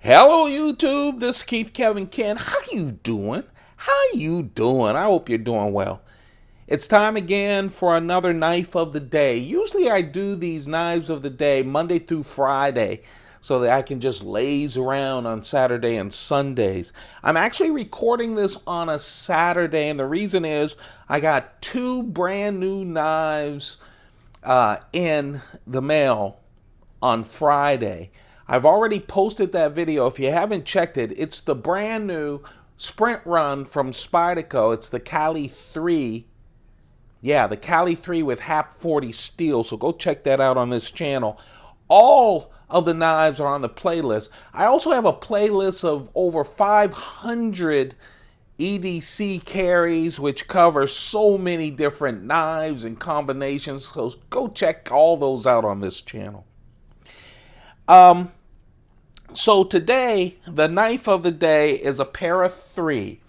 Hello YouTube, this is Keith Kevin Ken. How you doing? How you doing? I hope you're doing well. It's time again for another knife of the day. Usually I do these knives of the day Monday through Friday so that I can just laze around on Saturday and Sundays. I'm actually recording this on a Saturday, and the reason is I got two brand new knives in the mail on Friday. I've already posted that video. If you haven't checked it, it's the brand new sprint run from Spyderco. It's the Cali 3. Yeah, the Cali 3 with HAP 40 steel. So go check that out on this channel. All of the knives are on the playlist. I also have a playlist of over 500 EDC carries, which covers so many different knives and combinations. So go check all those out on this channel. So today, the knife of the day is a Para 3.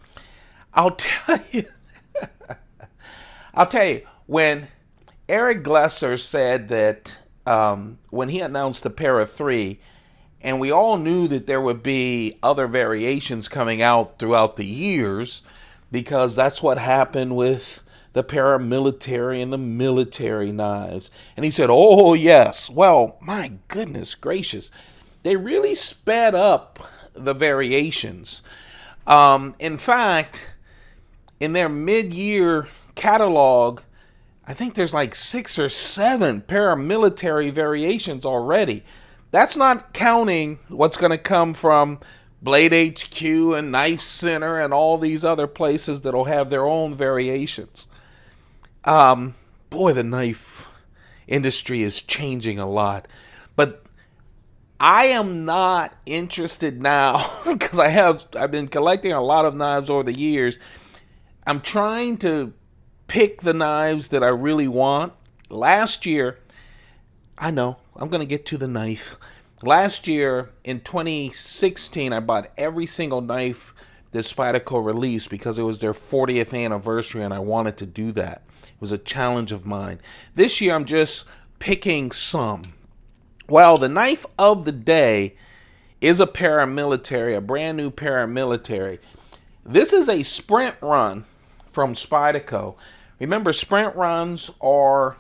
I'll tell you, when Eric Glesser said that when he announced the Para 3, and we all knew that there would be other variations coming out throughout the years, because that's what happened with the paramilitary and the military knives. And he said, oh yes, well, my goodness gracious, they really sped up the variations. In fact, in their mid-year catalog, I think there's like 6 or 7 paramilitary variations already. That's not counting what's going to come from Blade HQ and Knife Center and all these other places that'll have their own variations. Boy, the knife industry is changing a lot. But I am not interested now because I've been collecting a lot of knives over the years. I'm trying to pick the knives that I really want. Last year, I know, I'm going to get to the knife. Last year, in 2016, I bought every single knife that Spyderco released because it was their 40th anniversary and I wanted to do that. It was a challenge of mine. This year, I'm just picking some. Well, the knife of the day is a paramilitary, a brand new paramilitary. This is a sprint run from Spyderco. Remember, sprint runs are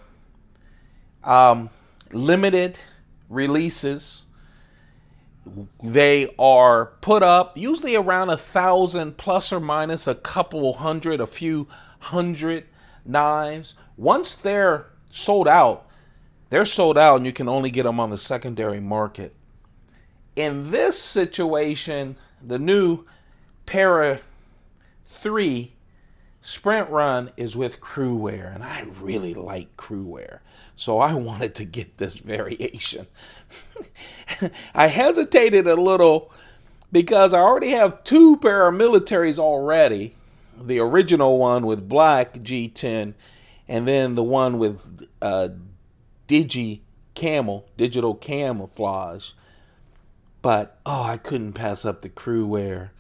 limited releases. They are put up usually around 1,000 plus or minus a couple hundred, a few hundred knives. Once they're sold out, and you can only get them on the secondary market. In this situation, the new Para 3 sprint run is with CRUWEAR, and I really like CRUWEAR, so I wanted to get this variation. I hesitated a little because I already have 2 paramilitaries already. The original one with black G10, and then the one with digital camouflage. But I couldn't pass up the CRUWEAR.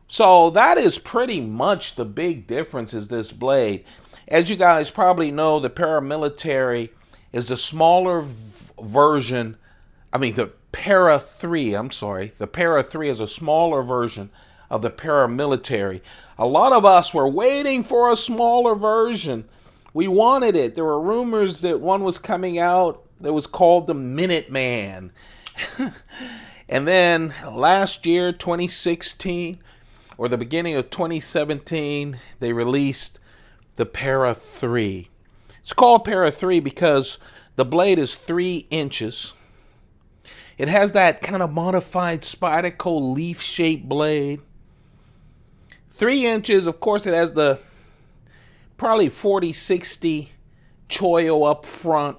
So that is pretty much the big difference is this blade. As you guys probably know, the paramilitary is the smaller version. The Para 3, the Para 3 is a smaller version of the paramilitary. A lot of us were waiting for a smaller version. We wanted it. There were rumors that one was coming out that was called the Minuteman. And then last year, 2016, or the beginning of 2017, they released the Para 3. It's called Para 3 because the blade is 3 inches. It has that kind of modified Spyderco leaf-shaped blade. 3 inches, of course, it has the probably 40-60 choyo up front.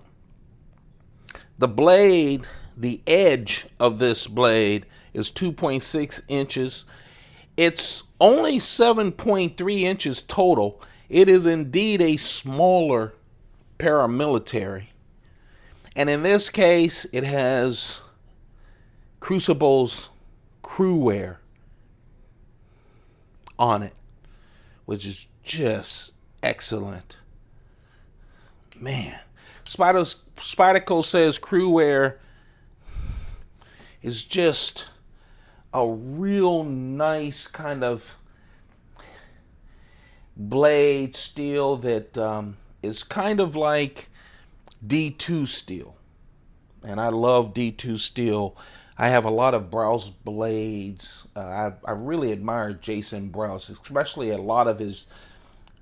The blade, the edge of this blade is 2.6 inches. It's only 7.3 inches total. It is indeed a smaller paramilitary. And in this case, it has Crucible's CRUWEAR on it, which is just excellent. Man, Spyderco says CRUWEAR is just a real nice kind of blade steel that is kind of like D2 steel. And I love D2 steel. I have a lot of Browse blades. I really admire Jason Browse, especially a lot of his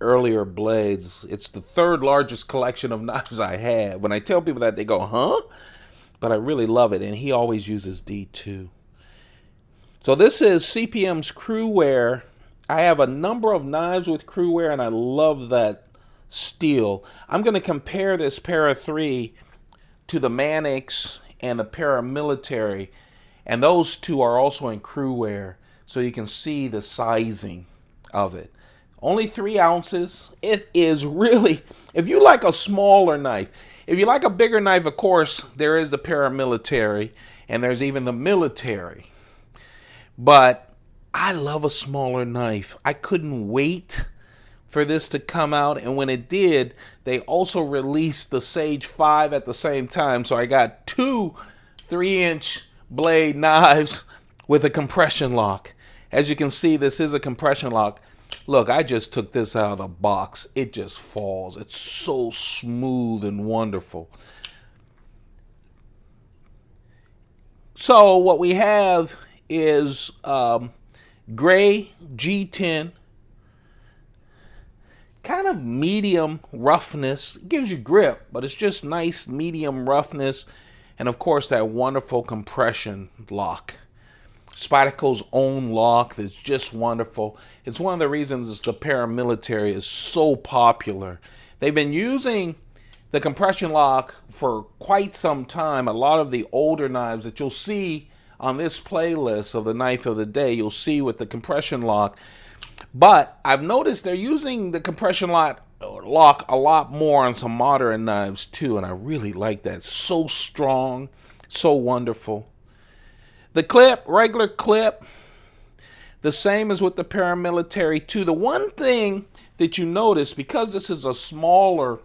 earlier blades. It's the third largest collection of knives I have. When I tell people that, they go, huh? But I really love it, and he always uses D2. So this is CPM's CRUWEAR. I have a number of knives with CRUWEAR, and I love that steel. I'm going to compare this Para 3 to the Manix and the Paramilitary, and those two are also in CRUWEAR, so you can see the sizing of it. Only 3 ounces. It is really, if you like a smaller knife, if you like a bigger knife, of course, there is the Paramilitary, and there's even the Military. But I love a smaller knife. I couldn't wait for this to come out, and when it did, they also released the Sage 5 at the same time, so I got 2 3-inch blade knives with a compression lock. As you can see, this is a compression lock. Look, I just took this out of the box. It just falls. It's so smooth and wonderful. So what we have is gray G10, kind of medium roughness. It gives you grip, but it's just nice medium roughness, and of course that wonderful compression lock. Spyderco's own lock that's just wonderful. It's one of the reasons the Paramilitary is so popular. They've been using the compression lock for quite some time. A lot of the older knives that you'll see on this playlist of the knife of the day, you'll see with the compression lock. But I've noticed they're using the compression lock a lot more on some modern knives too, and I really like that. So strong, so wonderful. The clip, regular clip, the same as with the Paramilitary too. The one thing that you notice, because this is a smaller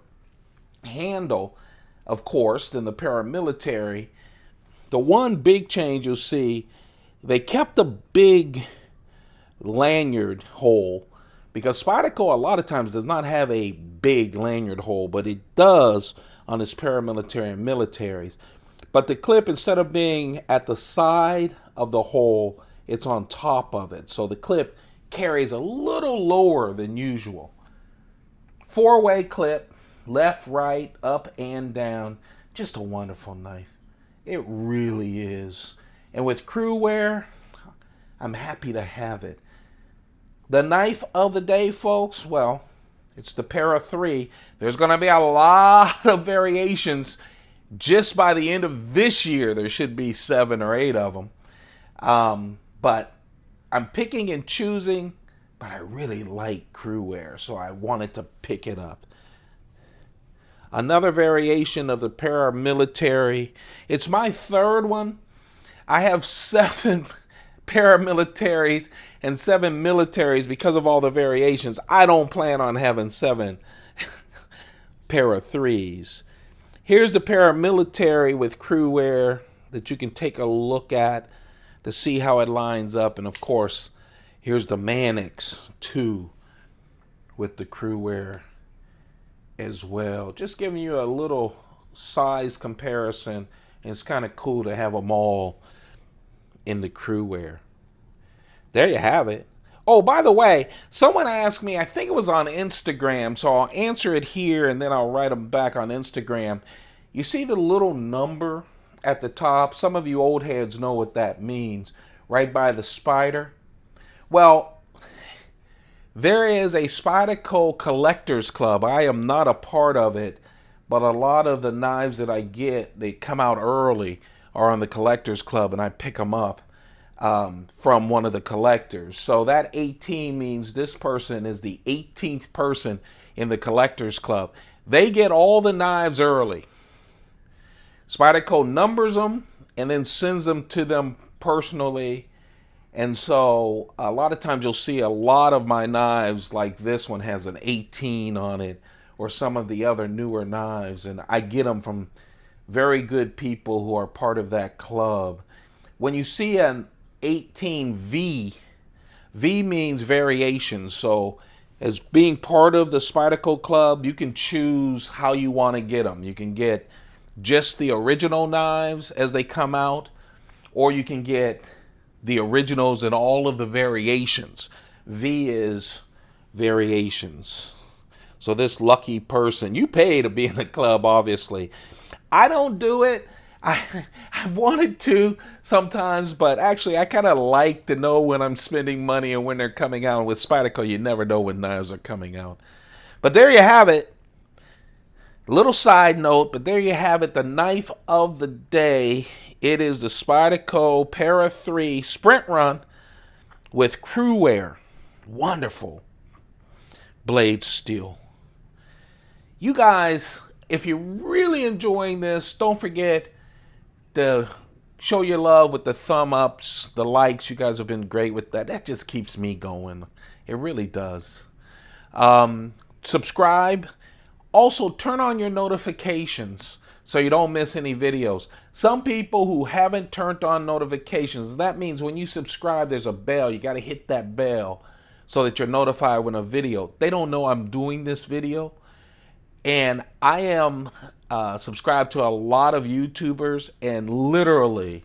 handle, of course, than the Paramilitary, the one big change you'll see, they kept a big lanyard hole, because Spyderco a lot of times does not have a big lanyard hole, but it does on its Paramilitary and militaries. But the clip, instead of being at the side of the hole, it's on top of it. So the clip carries a little lower than usual. 4-way clip, left, right, up, and down. Just a wonderful knife. It really is. And with CRUWEAR, I'm happy to have it. The knife of the day, folks, well, it's the Para 3. There's going to be a lot of variations. Just by the end of this year, there should be 7 or 8 of them. But I'm picking and choosing, but I really like CRUWEAR, so I wanted to pick it up. Another variation of the Paramilitary. It's my 3rd one. I have 7 Paramilitaries and 7 militaries because of all the variations. I don't plan on having 7 Para 3s. Here's the Paramilitary with CRUWEAR that you can take a look at to see how it lines up. And of course, here's the Manix 2 with the CRUWEAR as well. Just giving you a little size comparison. And it's kind of cool to have them all in the CRUWEAR. There you have it. Oh, by the way, someone asked me, I think it was on Instagram, so I'll answer it here and then I'll write them back on Instagram. You see the little number at the top? Some of you old heads know what that means. Right by the Spyder. Well, there is a Spyderco Collectors Club. I am not a part of it, but a lot of the knives that I get, they come out early, are on the Collectors Club, and I pick them up from one of the collectors. So that 18 means this person is the 18th person in the Collectors Club. They get all the knives early. Spyderco numbers them and then sends them to them personally. And so a lot of times you'll see a lot of my knives, like this one has an 18 on it, or some of the other newer knives, and I get them from very good people who are part of that club. When you see an 18V. V means variations. So as being part of the Spyderco Club, you can choose how you want to get them. You can get just the original knives as they come out, or you can get the originals and all of the variations. V is variations. So this lucky person, you pay to be in the club, obviously. I don't do it. I wanted to sometimes, but actually I kind of like to know when I'm spending money and when they're coming out. With Spyderco, you never know when knives are coming out. But there you have it. Little side note, but there you have it. The knife of the day. It is the Spyderco Para 3 Sprint Run with CRUWEAR. Wonderful blade steel. You guys, if you're really enjoying this, don't forget to show your love with the thumb ups, the likes. You guys have been great with that. That just keeps me going. It really does. Subscribe. Also, turn on your notifications so you don't miss any videos. Some people who haven't turned on notifications, that means when you subscribe, there's a bell. You got to hit that bell so that you're notified when a video. They don't know I'm doing this video. And I am subscribed to a lot of YouTubers, and literally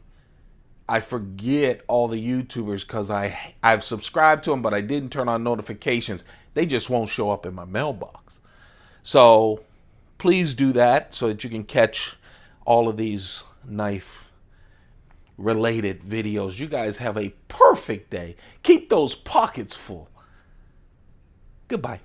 I forget all the YouTubers because I've subscribed to them, but I didn't turn on notifications. They just won't show up in my mailbox. So please do that so that you can catch all of these knife related videos. You guys have a perfect day. Keep those pockets full. Goodbye.